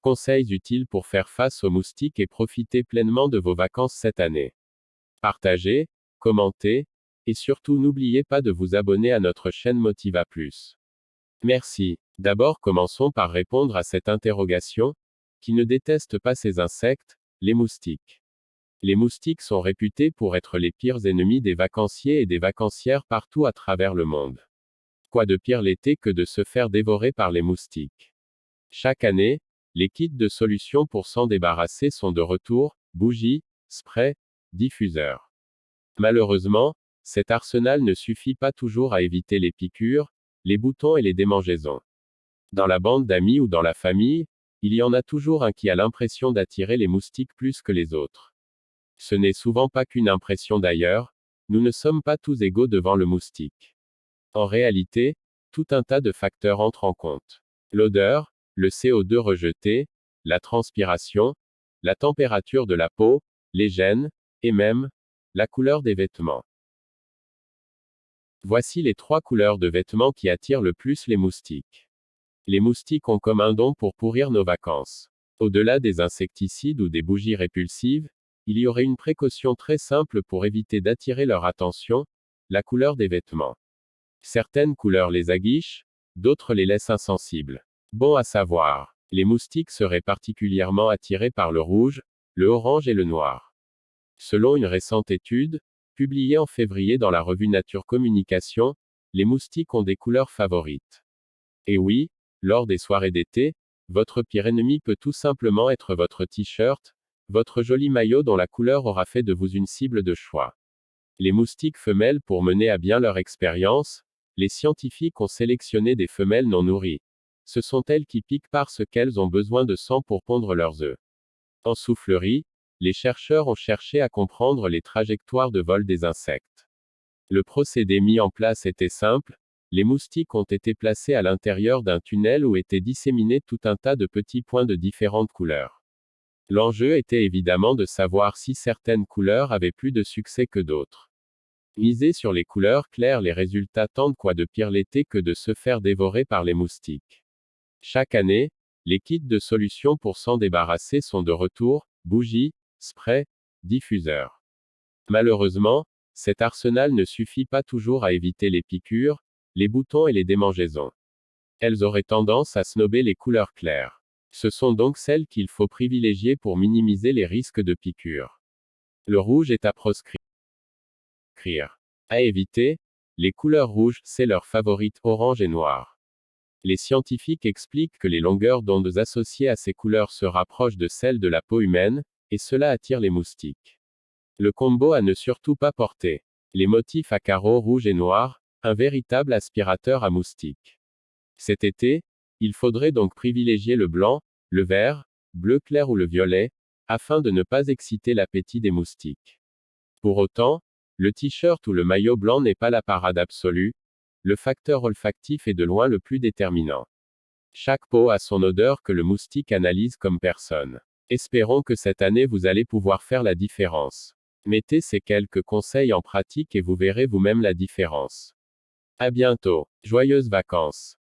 conseils utiles pour faire face aux moustiques et profiter pleinement de vos vacances cette année. Partagez, commentez, et surtout n'oubliez pas de vous abonner à notre chaîne Motiva Plus. Merci. D'abord commençons par répondre à cette interrogation. Qui ne déteste pas ces insectes, les moustiques? Les moustiques sont réputés pour être les pires ennemis des vacanciers et des vacancières partout à travers le monde. Quoi de pire l'été que de se faire dévorer par les moustiques? Chaque année, les kits de solutions pour s'en débarrasser sont de retour, bougies, sprays, diffuseurs. Malheureusement, cet arsenal ne suffit pas toujours à éviter les piqûres, les boutons et les démangeaisons. Dans la bande d'amis ou dans la famille, il y en a toujours un qui a l'impression d'attirer les moustiques plus que les autres. Ce n'est souvent pas qu'une impression d'ailleurs, nous ne sommes pas tous égaux devant le moustique. En réalité, tout un tas de facteurs entrent en compte. L'odeur, le CO2 rejeté, la transpiration, la température de la peau, les gènes, et même, la couleur des vêtements. Voici les 3 couleurs de vêtements qui attirent le plus les moustiques. Les moustiques ont comme un don pour pourrir nos vacances. Au-delà des insecticides ou des bougies répulsives, il y aurait une précaution très simple pour éviter d'attirer leur attention, la couleur des vêtements. Certaines couleurs les aguichent, d'autres les laissent insensibles. Bon à savoir, les moustiques seraient particulièrement attirés par le rouge, le orange et le noir. Selon une récente étude, publiée en février dans la revue Nature Communication, les moustiques ont des couleurs favorites. Et oui, lors des soirées d'été, votre pire ennemi peut tout simplement être votre t-shirt, votre joli maillot dont la couleur aura fait de vous une cible de choix. Les moustiques femelles, pour mener à bien leur expérience, les scientifiques ont sélectionné des femelles non nourries. Ce sont elles qui piquent parce qu'elles ont besoin de sang pour pondre leurs œufs. En soufflerie, les chercheurs ont cherché à comprendre les trajectoires de vol des insectes. Le procédé mis en place était simple, les moustiques ont été placés à l'intérieur d'un tunnel où étaient disséminés tout un tas de petits points de différentes couleurs. L'enjeu était évidemment de savoir si certaines couleurs avaient plus de succès que d'autres. Miser sur les couleurs claires, les résultats tendent quoi de pire l'été que de se faire dévorer par les moustiques. Chaque année, les kits de solutions pour s'en débarrasser sont de retour, bougies, sprays, diffuseurs. Malheureusement, cet arsenal ne suffit pas toujours à éviter les piqûres, les boutons et les démangeaisons. Elles auraient tendance à snober les couleurs claires. Ce sont donc celles qu'il faut privilégier pour minimiser les risques de piqûres. Le rouge est à proscrire. À éviter, les couleurs rouges, c'est leur favorite, orange et noir. Les scientifiques expliquent que les longueurs d'onde associées à ces couleurs se rapprochent de celles de la peau humaine, et cela attire les moustiques. Le combo à ne surtout pas porter. Les motifs à carreaux rouge et noir, un véritable aspirateur à moustiques. Cet été, il faudrait donc privilégier le blanc, le vert, bleu clair ou le violet, afin de ne pas exciter l'appétit des moustiques. Pour autant, le t-shirt ou le maillot blanc n'est pas la parade absolue, le facteur olfactif est de loin le plus déterminant. Chaque peau a son odeur que le moustique analyse comme personne. Espérons que cette année vous allez pouvoir faire la différence. Mettez ces quelques conseils en pratique et vous verrez vous-même la différence. À bientôt. Joyeuses vacances.